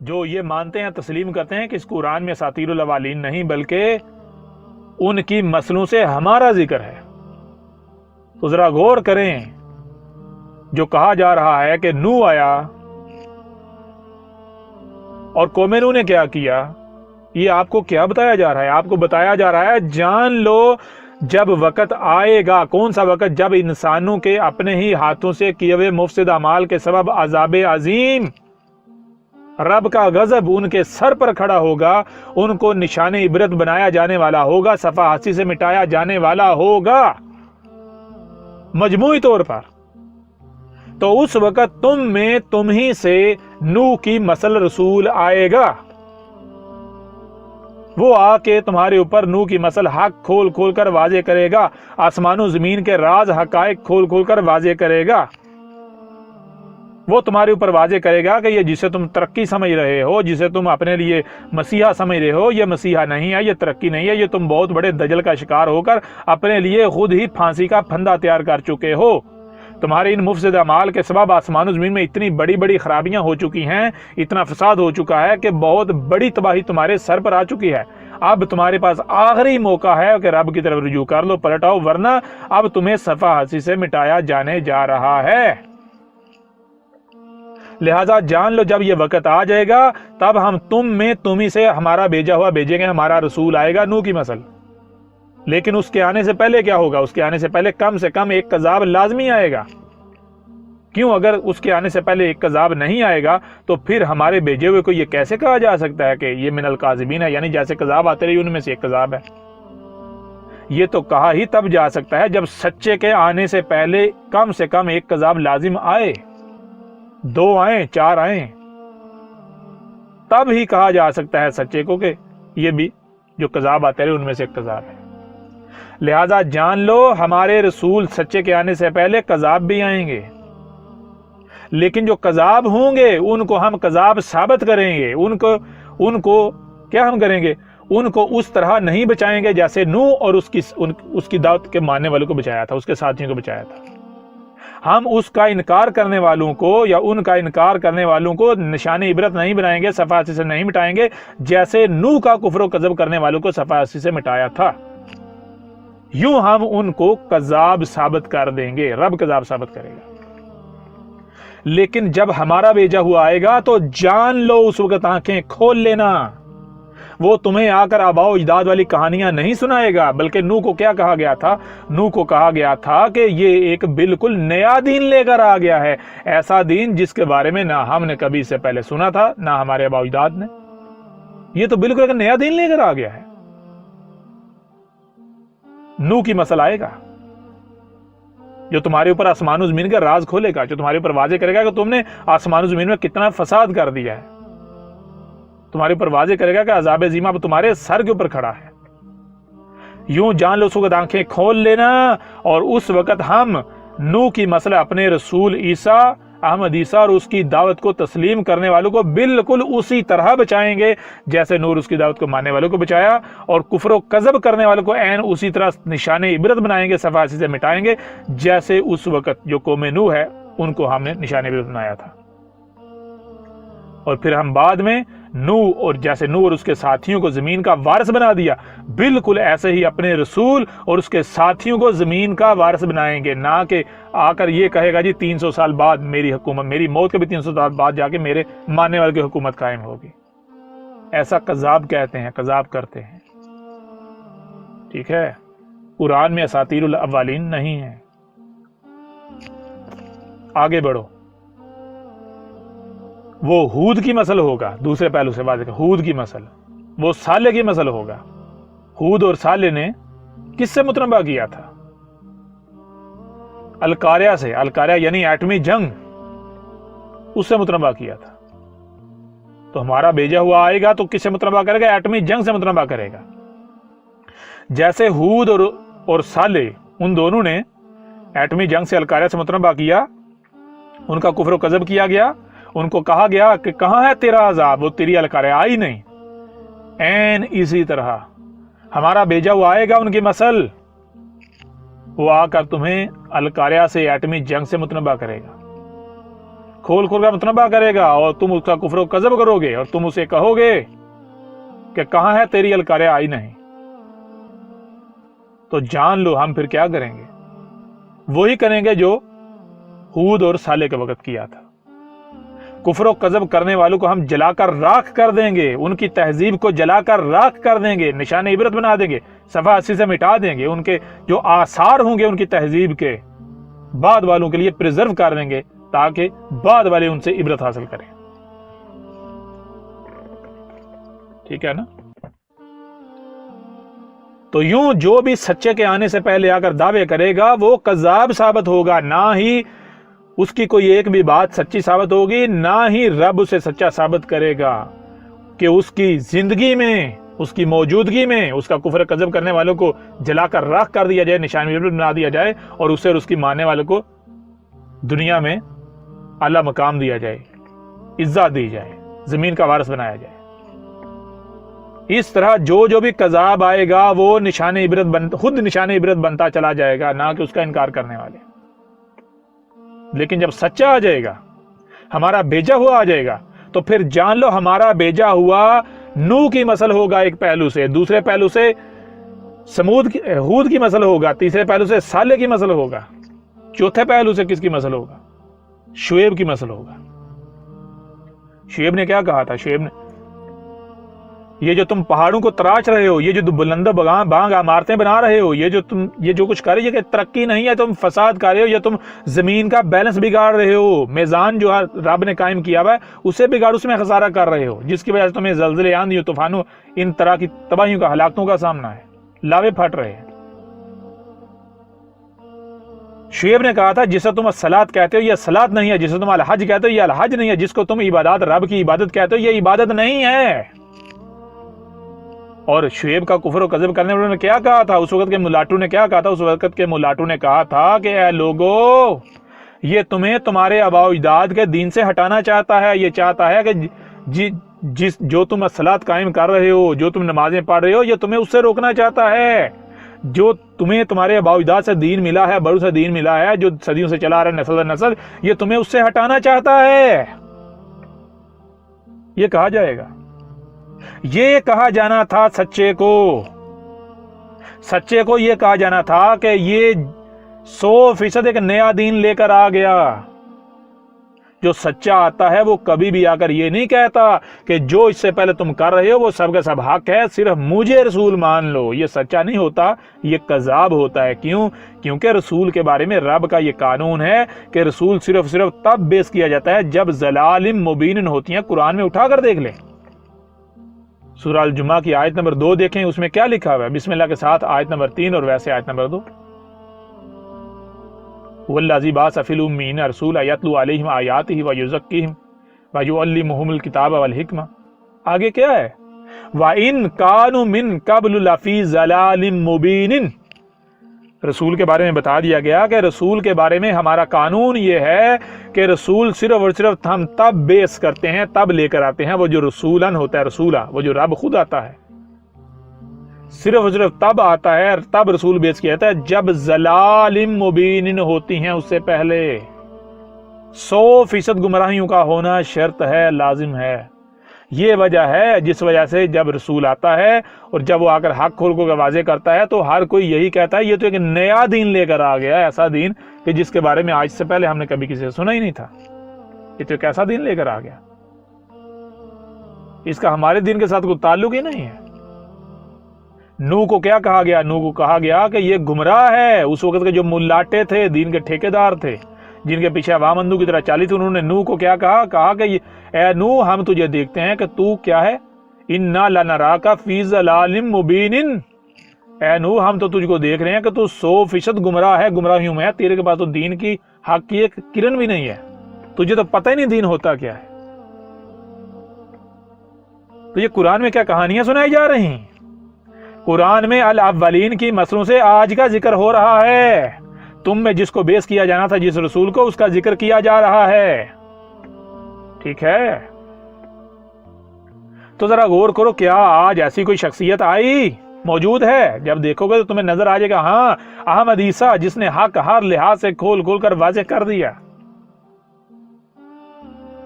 جو یہ مانتے ہیں تسلیم کرتے ہیں کہ اس قرآن میں اساطیر الاولین نہیں بلکہ ان کی مسلوں سے ہمارا ذکر ہے، تو ذرا غور کریں، جو کہا جا رہا ہے کہ نو آیا اور قوم نو نے کیا کیا، یہ آپ کو کیا بتایا جا رہا ہے؟ آپ کو بتایا جا رہا ہے جان لو جب وقت آئے گا، کون سا وقت؟ جب انسانوں کے اپنے ہی ہاتھوں سے کیے ہوئے مفسد اعمال کے سبب عذاب عظیم، رب کا غضب ان کے سر پر کھڑا ہوگا، ان کو نشان عبرت بنایا جانے والا ہوگا، صفحہ ہستی سے مٹایا جانے والا ہوگا مجموعی طور پر۔ تو اس وقت تم ہی سے نوح کی مسل رسول آئے گا، وہ آ کے تمہارے اوپر نوح کی مسل حق کھول کھول کر واضح کرے گا، آسمان و زمین کے راز حقائق کھول کھول کر واضح کرے گا۔ وہ تمہارے اوپر واضح کرے گا کہ یہ جسے تم ترقی سمجھ رہے ہو، جسے تم اپنے لیے مسیحا سمجھ رہے ہو، یہ مسیحا نہیں ہے، یہ ترقی نہیں ہے، یہ تم بہت بڑے دجل کا شکار ہو کر اپنے لیے خود ہی پھانسی کا پھندا تیار کر چکے ہو۔ تمہارے ان مفسد اعمال کے سبب آسمان و زمین میں اتنی بڑی بڑی خرابیاں ہو چکی ہیں، اتنا فساد ہو چکا ہے کہ بہت بڑی تباہی تمہارے سر پر آ چکی ہے۔ اب تمہارے پاس آخری موقع ہے کہ رب کی طرف رجوع کر لو، پلٹ آؤ، ورنہ اب تمہیں صفحہ ہستی سے مٹایا جانے جا رہا ہے۔ لہذا جان لو جب یہ وقت آ جائے گا تب ہم تم ہی سے ہمارا بھیجا ہوا بھیجیں گے، ہمارا رسول آئے گا نوح کی مسل۔ لیکن اس کے آنے سے پہلے کیا ہوگا؟ اس کے آنے سے پہلے کم سے کم ایک کذاب لازمی آئے گا۔ کیوں؟ اگر اس کے آنے سے پہلے ایک کذاب نہیں آئے گا تو پھر ہمارے بھیجے ہوئے کو یہ کیسے کہا جا سکتا ہے کہ یہ من الکاذبین ہے، یعنی جیسے کذاب آتے رہی ان میں سے ایک کذاب ہے؟ یہ تو کہا ہی تب جا سکتا ہے جب سچے کے آنے سے پہلے کم سے کم ایک کذاب لازم آئے، 2 آئیں، 4 آئیں، تب ہی کہا جا سکتا ہے سچے کو کہ یہ بھی جو کذاب آتے رہے ان میں سے ایک کذاب ہے۔ لہذا جان لو ہمارے رسول سچے کے آنے سے پہلے کذاب بھی آئیں گے، لیکن جو کذاب ہوں گے ان کو ہم کذاب ثابت کریں گے، ان کو کیا ہم کریں گے؟ ان کو اس طرح نہیں بچائیں گے جیسے نوح اور اس کی دعوت کے ماننے والوں کو بچایا تھا، اس کے ساتھیوں کو بچایا تھا۔ ہم اس کا انکار کرنے والوں کو یا ان کا انکار کرنے والوں کو نشان عبرت نہیں بنائیں گے، صفحہ ہستی سے نہیں مٹائیں گے، جیسے نوح کا کفر و کذب کرنے والوں کو صفحہ ہستی سے مٹایا تھا۔ یوں ہم ان کو کذاب ثابت کر دیں گے، رب کذاب ثابت کرے گا۔ لیکن جب ہمارا بھیجا ہوا آئے گا تو جان لو اس وقت آنکھیں کھول لینا، وہ تمہیں آ کر آباء و اجداد والی کہانیاں نہیں سنائے گا، بلکہ نوح کو کیا کہا گیا تھا؟ نوح کو کہا گیا تھا کہ یہ ایک بالکل نیا دین لے کر آ گیا ہے، ایسا دین جس کے بارے میں نہ ہم نے کبھی سے پہلے سنا تھا نہ ہمارے آباء و اجداد نے۔ یہ تو بالکل ایک نیا دین لے کر آ گیا ہے۔ نوح کی مسل آئے گا جو تمہارے اوپر آسمان و زمین کا راز کھولے گا، جو تمہارے اوپر واضح کرے گا کہ تم نے آسمان و زمین میں کتنا فساد کر دیا ہے، تمہارے اوپر واضح کرے گا کہ عذاب عظیم اب تمہارے سر کے اوپر کھڑا ہے۔ یوں جان لو اس وقت آنکھیں کھول لینا، اور اس وقت ہم نوح کی مسئلہ اپنے رسول عیسیٰ احمد عیسیٰ اور اس کی دعوت کو تسلیم کرنے والوں کو بالکل اسی طرح بچائیں گے جیسے نور اس کی دعوت کو ماننے والوں کو بچایا، اور کفر و کذب کرنے والوں کو عین اسی طرح نشان عبرت بنائیں گے، صفحہ ہستی سے مٹائیں گے، جیسے اس وقت جو قوم نوح ہے ان کو ہم نے نشان عبرت بنایا تھا۔ اور پھر ہم بعد میں نوح اور جیسے نوح اور اس کے ساتھیوں کو زمین کا وارث بنا دیا، بالکل ایسے ہی اپنے رسول اور اس کے ساتھیوں کو زمین کا وارث بنائیں گے، نہ کہ آ کر یہ کہے گا جی 300 سال بعد میری حکومت، میری موت کے بھی 300 سال بعد جا کے میرے ماننے والے کی حکومت قائم ہوگی۔ ایسا کذاب کہتے ہیں، کذاب کرتے ہیں، ٹھیک ہے؟ قرآن میں اساطیر الاولین نہیں ہے۔ آگے بڑھو، وہ ہود کی مسل ہوگا، دوسرے پہلو سے واضح ہود کی مسل، وہ صالح کی مسل ہوگا۔ ہود اور صالح نے کس سے متنبع کیا تھا؟ القاریہ سے، القاریہ یعنی ایٹمی جنگ، اس سے متنبع کیا تھا۔ تو ہمارا بھیجا ہوا آئے گا تو کس سے متنبع کرے گا؟ ایٹمی جنگ سے متنبع کرے گا۔ جیسے ہود اور صالح ان دونوں نے ایٹمی جنگ سے القاریہ سے متنبع کیا، ان کا کفر و کذب کیا گیا، ان کو کہا گیا کہ کہاں ہے تیرا عذاب، وہ تیری القاریہ آئی نہیں، این اسی طرح ہمارا بھیجا ہوا آئے گا ان کی مسل، وہ آ کر تمہیں القاریہ سے ایٹمی جنگ سے متنبع کرے گا۔ کھول کھول کر متنبہ کرے گا اور تم اس کا کفر و کذب کرو گے اور تم اسے کہو گے کہ کہاں ہے تیری الکارہ آئی نہیں، تو جان لو ہم پھر کیا کریں گے، وہی کریں گے جو ہود اور صالح کے وقت کیا تھا۔ کفر و کذب کرنے والوں کو ہم جلا کر راکھ کر دیں گے، ان کی تہذیب کو جلا کر راکھ کر دیں گے، نشان عبرت بنا دیں گے، صفحہ 80 سے مٹا دیں گے، ان کے جو آثار ہوں گے ان کی تہذیب کے بعد والوں کے لیے پریزرو کر دیں گے تاکہ بعد والے ان سے عبرت حاصل کریں۔ ٹھیک ہے نا؟ تو یوں جو بھی سچے کے آنے سے پہلے آ کر دعوے کرے گا وہ کذاب ثابت ہوگا، نہ ہی اس کی کوئی ایک بھی بات سچی ثابت ہوگی، نہ ہی رب اسے سچا ثابت کرے گا کہ اس کی زندگی میں، اس کی موجودگی میں اس کا کفر کذب کرنے والوں کو جلا کر راکھ کر دیا جائے، نشان عبرت بنا دیا جائے اور اسے اور اس کی ماننے والوں کو دنیا میں اعلیٰ مقام دیا جائے، عزت دی جائے، زمین کا وارث بنایا جائے۔ اس طرح جو بھی کذاب آئے گا وہ نشان عبرت خود نشان عبرت بنتا چلا جائے گا، نہ کہ اس کا انکار کرنے والے۔ لیکن جب سچا آ جائے گا، ہمارا بھیجا ہوا آ جائے گا، تو پھر جان لو ہمارا بھیجا ہوا نوح کی مسل ہوگا ایک پہلو سے، دوسرے پہلو سے ہود کی مسل ہوگا، تیسرے پہلو سے صالح کی مسل ہوگا، چوتھے پہلو سے کس کی مسل ہوگا؟ شعیب کی مسل ہوگا۔ شعیب نے کیا کہا تھا؟ شعیب نے یہ جو تم پہاڑوں کو تراش رہے ہو، یہ جو بلند بانگ عمارتیں بنا رہے ہو، یہ جو کچھ کر رہے ہو، یہ ترقی نہیں ہے، تم فساد کر رہے ہو، یا تم زمین کا بیلنس بگاڑ رہے ہو، میزان جو رب نے قائم کیا ہوا ہے اسے بگاڑ، اس میں خسارہ کر رہے ہو، جس کی وجہ سے تمہیں زلزلے، آندھی، طوفانوں، ان طرح کی تباہیوں کا، ہلاکتوں کا سامنا ہے، لاوے پھٹ رہے ہیں۔ شعیب نے کہا تھا جسے تم الصلاۃ کہتے ہو یہ الصلاۃ نہیں ہے، جسے تم الحج کہتے ہو یہ الحج نہیں ہے، جس کو تم عبادات رب کی عبادت کہتے ہو یہ عبادت نہیں ہے۔ اور شعیب کا کفر و کذب کرنے والوں نے کیا کہا تھا؟ اس وقت کے ملاٹو نے کیا کہا تھا؟ اس وقت کے ملاٹو نے کہا تھا کہ اے لوگو، یہ تمہیں تمہارے آباء و اجداد کے دین سے ہٹانا چاہتا ہے، یہ چاہتا ہے کہ جو تم الصلاۃ قائم کر رہے ہو، جو تم نمازیں پڑھ رہے ہو، یہ تمہیں اس سے روکنا چاہتا ہے، جو تمہیں تمہارے آباء و اجداد سے دین ملا ہے، بڑوں سے دین ملا ہے، جو صدیوں سے چلا رہا ہے نسل در نسل، یہ تمہیں اس سے ہٹانا چاہتا ہے۔ یہ کہا جائے گا، یہ کہا جانا تھا سچے کو یہ کہا جانا تھا کہ یہ 100% ایک نیا دین لے کر آ گیا۔ جو سچا آتا ہے وہ کبھی بھی آ کر یہ نہیں کہتا کہ جو اس سے پہلے تم کر رہے ہو وہ سب کا سب حق ہے، صرف مجھے رسول مان لو۔ یہ سچا نہیں ہوتا، یہ کذاب ہوتا ہے۔ کیوں؟ کیونکہ رسول کے بارے میں رب کا یہ قانون ہے کہ رسول صرف تب بیس کیا جاتا ہے جب ضلال مبین ہوتی ہیں۔ قرآن میں اٹھا کر دیکھ لیں، سورہ الجمعہ کی آیت نمبر 2 دیکھیں، اس میں کیا لکھا ہوا ہے؟ بسم اللہ کے ساتھ آیت نمبر 3 اور ویسے آیت نمبر 2، وَالَّذِي بَعَثَ فِي الْأُمِّيِّينَ رَسُولًا يَتْلُو عَلَيْهِمْ آيَاتِهِ وَيُزَكِّيهِمْ وَيُعَلِّمُهُمُ الْكِتَابَ وَالْحِكْمَةَ۔ آگے کیا ہے؟ وَإِن كَانُوا مِن قَبْلُ لَفِي ضَلَالٍ مُبِينٍ۔ رسول کے بارے میں بتا دیا گیا کہ رسول کے بارے میں ہمارا قانون یہ ہے کہ رسول صرف اور صرف ہم تب بیس کرتے ہیں، تب لے کر آتے ہیں، وہ جو رسولن ہوتا ہے، رسولہ وہ جو رب خود آتا ہے، صرف اور صرف تب آتا ہے، تب رسول بیس کیا جاتا ہے جب ضلال مبین ہوتی ہیں۔ اس سے پہلے 100% گمراہیوں کا ہونا شرط ہے، لازم ہے۔ یہ وجہ ہے جس وجہ سے جب رسول آتا ہے اور جب وہ آ کر حق کھول کو واضح کرتا ہے تو ہر کوئی یہی کہتا ہے یہ تو ایک نیا دین لے کر آ گیا ہے، ایسا دین کہ جس کے بارے میں آج سے پہلے ہم نے کبھی کسی سے سنا ہی نہیں تھا۔ یہ تو ایک ایسا دین لے کر آ گیا، اس کا ہمارے دین کے ساتھ کوئی تعلق ہی نہیں ہے۔ نوح کو کیا کہا گیا؟ نوح کو کہا گیا کہ یہ گمراہ ہے۔ اس وقت کے جو ملاٹے تھے، دین کے ٹھیکیدار تھے، جن کے پیچھے عوام اندھو کی طرح چالی تھی، انہوں نے نوح کو کیا کہا؟ کہا کہ اے نوح، ہم تجھے دیکھتے ہیں کہ تو کیا ہے، اِنَّا لَنَرَاكَ فِي ضَلَالٍ مُبِينٍ۔ اے نوح، ہم تو تجھ کو دیکھ رہے ہیں کہ تو 100% گمراہ ہے، گمراہیوں میں ہے، تیرے کے پاس تو دین کی حق کی ایک کرن بھی نہیں ہے، تجھے تو پتہ ہی نہیں دین ہوتا کیا ہے۔ تو یہ قرآن میں کیا کہانیاں سنائی جا رہی ہیں؟ قرآن میں الاولین کی مسلوں سے آج کا ذکر ہو رہا ہے۔ تم میں جس کو بیس کیا جانا تھا، جس رسول کو، اس کا ذکر کیا جا رہا ہے۔ ٹھیک ہے؟ تو ذرا غور کرو، کیا آج ایسی کوئی شخصیت آئی موجود ہے؟ جب دیکھو گے تو تمہیں نظر آ جائے گا، ہاں، احمد عیسیٰ، جس نے حق ہر لحاظ سے کھول کھول کر واضح کر دیا۔